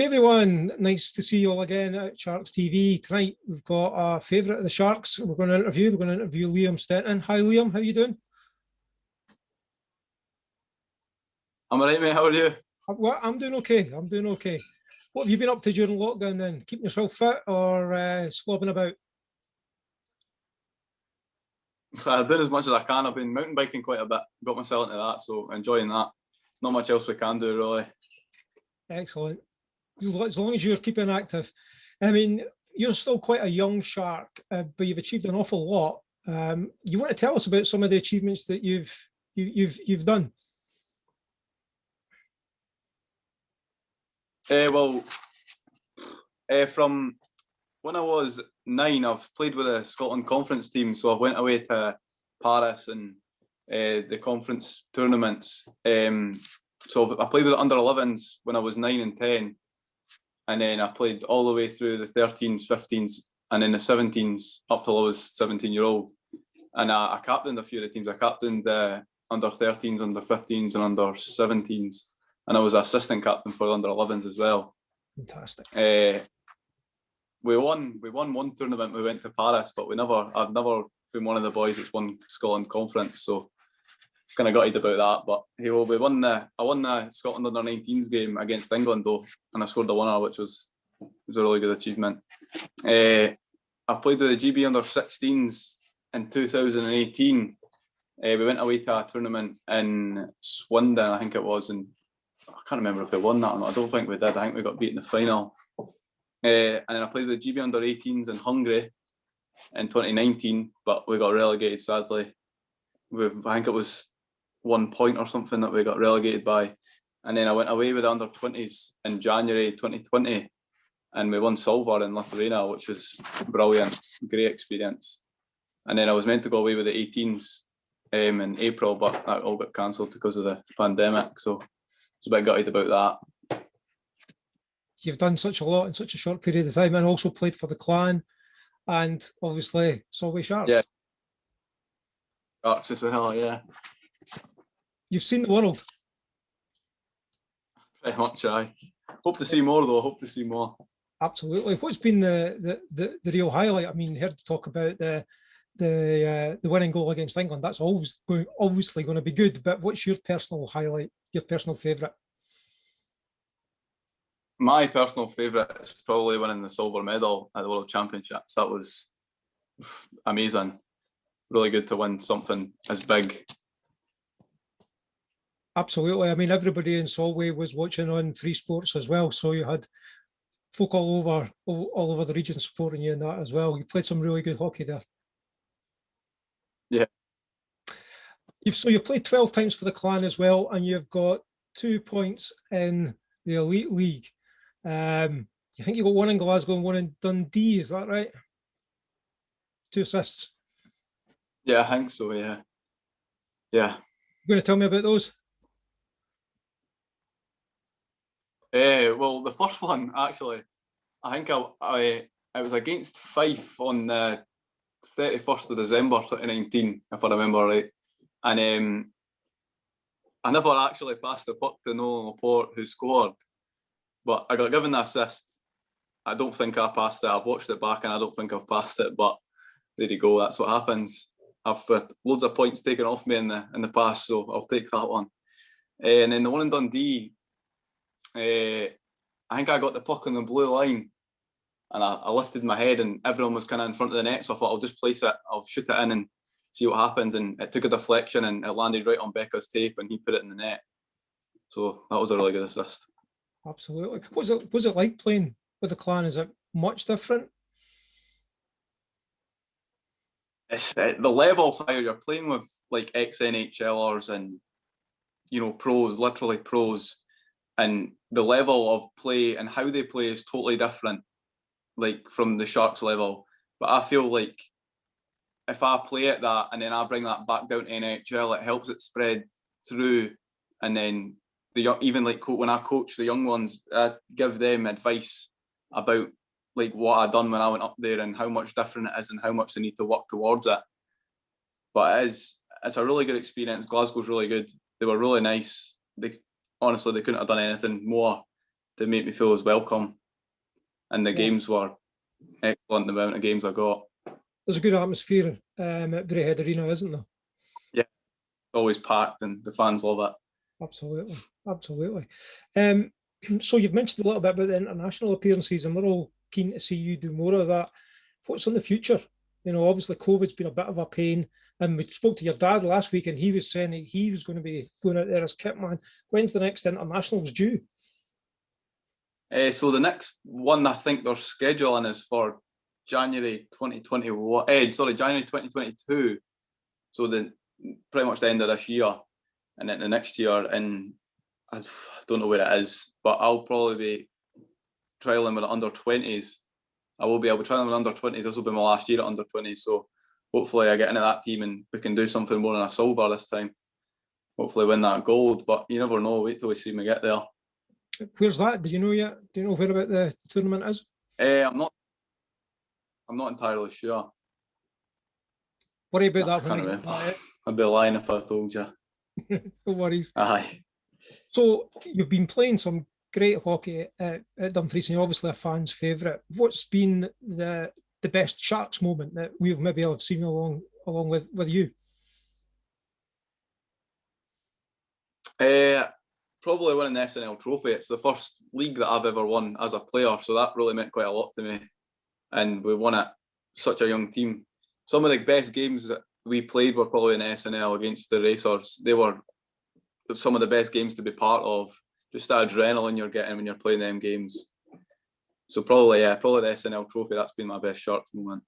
everyone, nice to see you all again at Sharks TV. Tonight we've got a favourite of the Sharks we're going to interview. We're going to interview Liam Stenton. Hi Liam, how are you doing? I'm alright, mate. How are you? I'm doing okay. What have you been up to during lockdown then? Keeping yourself fit or slobbing about? I've done as much as I can. I've been mountain biking quite a bit. Got myself into that, so enjoying that. Not much else we can do, really. Excellent. As long as you're keeping active. I mean, you're still quite a young Shark, but you've achieved an awful lot. You want to tell us about some of the achievements that you've done? From when I was 9, I've played with the Scotland Conference team. So I went away to Paris and the conference tournaments. So I played with the under-11s when I was 9 and 10. And then I played all the way through the 13s, 15s, and then the 17s up till I was 17-year-old. And I captained a few of the teams. I captained the under-13s, under-15s, and under-17s. And I was assistant captain for the under-11s as well. Fantastic. We won one tournament. We went to Paris, but I've never been one of the boys that's won Scotland Conference. So kind of gutted about that. But hey, well, I won the Scotland under-19s game against England though, and I scored the winner, which was a really good achievement. I've played with the GB under-16s in 2018. We went away to a tournament in Swindon, I think it was, and I can't remember if we won that or not. I don't think we did. I think we got beat in the final. And then I played with the GB under-18s in Hungary in 2019, but we got relegated sadly. I think it was 1 point or something that we got relegated by. And then I went away with the under-20s in January 2020 and we won silver in Lithuania, which was brilliant, great experience. And then I was meant to go away with the 18s in April, but that all got cancelled because of the pandemic. So I was a bit gutted about that. You've done such a lot in such a short period of time and also played for the Clan and obviously Solway Sharks. Yeah. Sharks as well, yeah. You've seen the world. Pretty much, aye. Hope to see more though, hope to see more. Absolutely. What's been the real highlight? I mean, heard talk about the winning goal against England. That's obviously going to be good, but what's your personal highlight, your personal favourite? My personal favourite is probably winning the silver medal at the World Championships. That was amazing. Really good to win something as big. Absolutely. I mean, everybody in Solway was watching on Free Sports as well, so you had folk all over the region supporting you in that as well. You played some really good hockey there. Yeah. You played 12 times for the Clan as well, and you've got 2 points in the Elite League. You think you got one in Glasgow and one in Dundee, is that right? 2 assists. Yeah, I think so, yeah. Yeah. You going to tell me about those? Well, the first one, actually, I think it was against Fife on the 31st of December 2019, if I remember right. And I never actually passed the puck to Nolan Laporte, who scored, but I got given the assist. I don't think I passed it. I've watched it back and I don't think I've passed it, but there you go, that's what happens. I've got loads of points taken off me in the past, so I'll take that one. And then the one in Dundee, I think I got the puck on the blue line and I lifted my head and everyone was kind of in front of the net, so I thought I'll just place it, I'll shoot it in and see what happens, and it took a deflection and it landed right on Becca's tape and he put it in the net. So that was a really good assist. Absolutely. Was it like playing with the Clan? Is it much different? It's the level's higher. You're playing with like ex-NHLers and pros, literally pros, and the level of play and how they play is totally different, like from the Sharks level. But I feel like if I play at that and then I bring that back down to NHL, it helps it spread through. And then even like when I coach the young ones, I give them advice about like what I done when I went up there and how much different it is and how much they need to work towards it. But it's a really good experience. Glasgow's really good. They were really nice. Honestly, they couldn't have done anything more. to make me feel as welcome. And the Yeah. games were excellent, the amount of games I got. There's a good atmosphere at Braehead Arena, isn't there? Yeah, always packed and the fans love it. Absolutely, absolutely. So you've mentioned a little bit about the international appearances, and we're all keen to see you do more of that. What's in the future? You know, obviously COVID's been a bit of a pain, and we spoke to your dad last week, and he was saying that he was going to be going out there as kit man. When's the next internationals due? So the next one I think they're scheduling is for January 2021. January 2022. So pretty much the end of this year, and then the next year in, I don't know where it is, but I'll probably be trialing with the under 20s. I'll be trialing with under 20s. This will be my last year at under 20s. So hopefully I get into that team and we can do something more than a silver this time. Hopefully win that gold, but you never know. Wait till we see me get there. Where's that? Do you know yet? Do you know where about the tournament is? I'm not entirely sure. Worry about that I when can't we remember. I'd be lying if I told you. No worries. Aye. So you've been playing some great hockey at Dumfries, and you're obviously a fan's favourite. What's been the best Sharks moment that we've maybe have seen along with you? Probably winning the SNL trophy. It's the first league that I've ever won as a player, so that really meant quite a lot to me. And we won it such a young team. Some of the best games that we played were probably in SNL against the Racers. They were some of the best games to be part of. Just the adrenaline you're getting when you're playing them games. So probably the SNL trophy. That's been my best Sharks moment.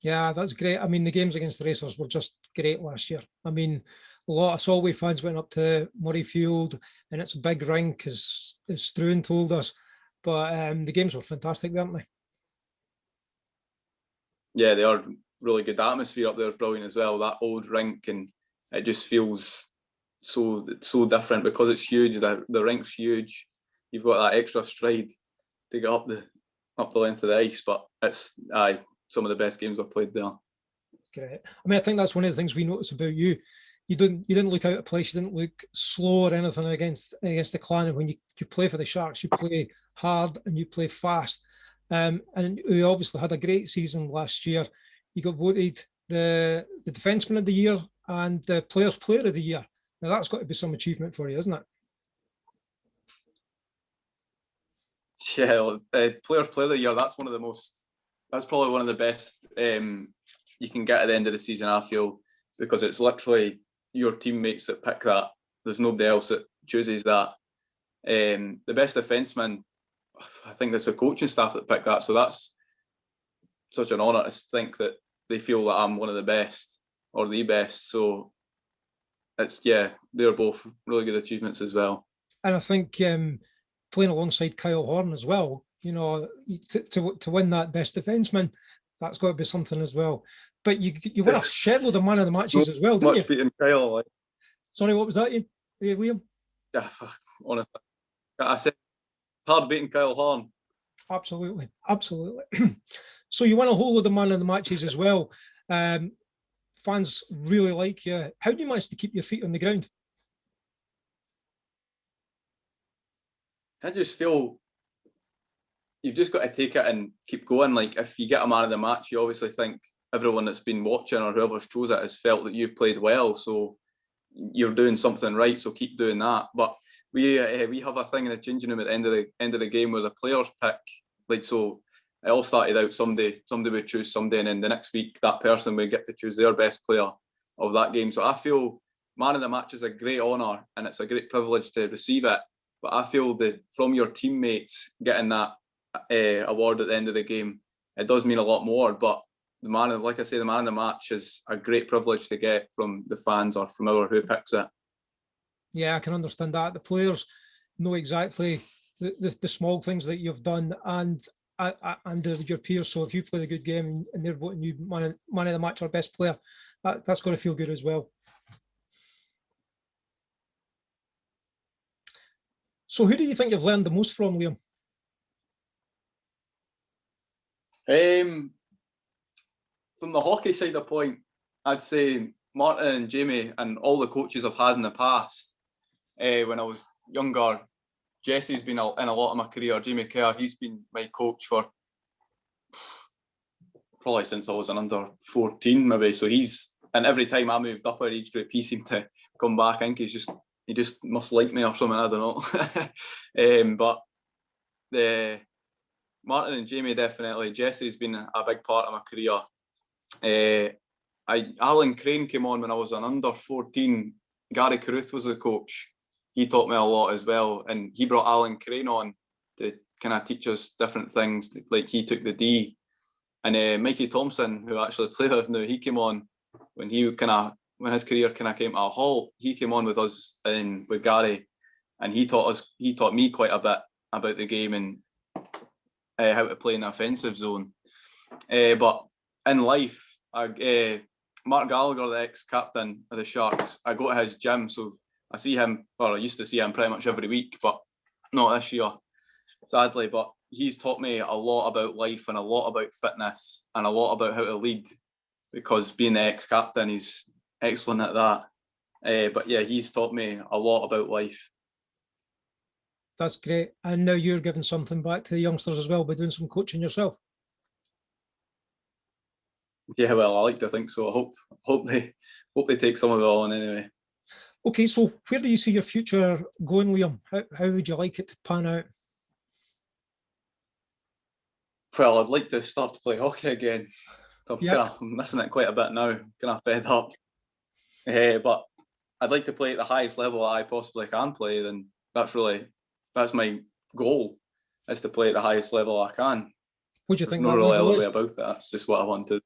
Yeah, that's great. I mean, the games against the Racers were just great last year. I mean, a lot of Solway fans went up to Murrayfield, and it's a big rink, as Struan told us. But the games were fantastic, weren't they? Yeah, they are really good. The atmosphere up there is brilliant as well. That old rink, and it just feels so different because it's huge. The rink's huge. You've got that extra stride to get up the length of the ice, but it's some of the best games I've played there. Great. I mean, I think that's one of the things we notice about you. You didn't look out of place. You didn't look slow or anything against the Clan. And when you play for the Sharks, you play hard and you play fast. And you obviously had a great season last year. You got voted the Defenseman of the Year and the Players Player of the Year. Now that's got to be some achievement for you, isn't it? Yeah, Players Player of the Year. That's probably one of the best you can get at the end of the season, I feel, because it's literally your teammates that pick that. There's nobody else that chooses that. The best defenseman, I think it's the coaching staff that pick that. So that's such an honour to think that they feel that I'm one of the best or the best. So they're both really good achievements as well. And I think playing alongside Kyle Horn as well, you know, to win that best defenseman, that's got to be something as well. But you won a shitload of man of the matches as well, didn't you? Beating Kyle. Like. Sorry, what was that, Liam? Yeah, honestly, I said hard beating Kyle Horn. Absolutely. So you won a whole load of man of the matches as well. Fans really like you. How do you manage to keep your feet on the ground? I just feel you've just got to take it and keep going. Like if you get a man of the match, you obviously think everyone that's been watching or whoever's chose it has felt that you've played well, so you're doing something right. So keep doing that. But we have a thing in the changing room at the end of the game where the players pick. Like so, it all started out somebody would choose somebody, and then the next week that person would get to choose their best player of that game. So I feel man of the match is a great honour and it's a great privilege to receive it. But I feel that from your teammates getting that award at the end of the game, it does mean a lot more. But the man of the match is a great privilege to get from the fans or from whoever who picks it. Yeah, I can understand that. The players know exactly the small things that you've done and your peers. So if you play a good game and they're voting you man of the match or best player, that's going to feel good as well. So who do you think you've learned the most from, Liam? From the hockey side of the point, I'd say Martin and Jamie and all the coaches I've had in the past when I was younger, Jesse's been in a lot of my career. Jamie Kerr, he's been my coach for probably since I was an under 14 maybe. So and every time I moved up our age group, he seemed to come back. I think he just must like me or something, I don't know. But the Martin and Jamie, definitely. Jesse's been a big part of my career. Alan Crane came on when I was an under 14. Gary Carruth was the coach. He taught me a lot as well, and he brought Alan Crane on to kind of teach us different things. Like he took the D, and Mikey Thompson, who I actually play with now, he came on when his career kind of came to a halt. He came on with us and with Gary, and he taught me quite a bit about the game and how to play in the offensive zone. But in life, Mark Gallagher, the ex-captain of the Sharks, I go to his gym, so I see him, or I used to see him pretty much every week, but not this year, sadly. But he's taught me a lot about life and a lot about fitness and a lot about how to lead, because being the ex-captain, he's excellent at that. But yeah, he's taught me a lot about life. That's great. And now you're giving something back to the youngsters as well by doing some coaching yourself. Yeah, well, I like to think so. I hope they take some of it on anyway. Okay, so where do you see your future going, Liam? How would you like it to pan out? Well, I'd like to start to play hockey again. Yep. I'm missing it quite a bit now. Kind of fed up. But I'd like to play at the highest level I possibly can play. Then that's my goal, is to play at the highest level I can. What do you think There's that no really level other is? way about it. That's just what I want to.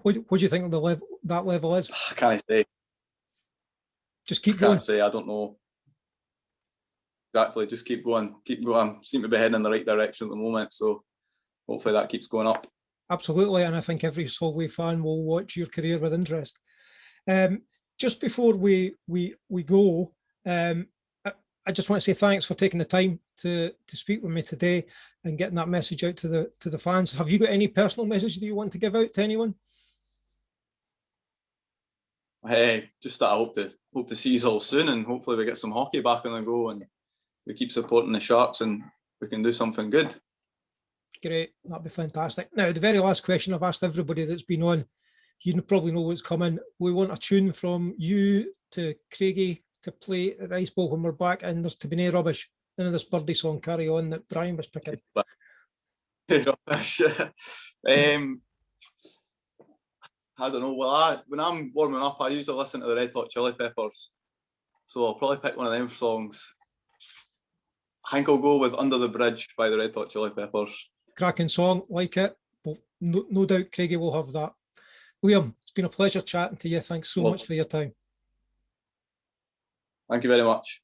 What do you think that level is? I can't say. Just keep going. Can't say. I don't know. Exactly. Just keep going. Keep going. Seem to be heading in the right direction at the moment. So hopefully that keeps going up. Absolutely, and I think every Solway fan will watch your career with interest. Just before we go, I just want to say thanks for taking the time to speak with me today and getting that message out to the fans. Have you got any personal message that you want to give out to anyone? Hey, just that I hope to see you all soon, and hopefully we get some hockey back on the go and we keep supporting the Sharks and we can do something good. Great, that'd be fantastic. Now, the very last question I've asked everybody that's been on, you probably know what's coming. We want a tune from you to Craigie to play at the Ice Bowl when we're back, and there's to be no rubbish. None of this birdie song Carry On that Brian was picking. Rubbish. I don't know. Well, when I'm warming up, I usually listen to the Red Hot Chili Peppers. So I'll probably pick one of them songs. I think I'll go with Under the Bridge by the Red Hot Chili Peppers. Cracking song, like it. Well, no doubt Craigie will have that. Liam, it's been a pleasure chatting to you. Thanks so much for your time. Thank you very much.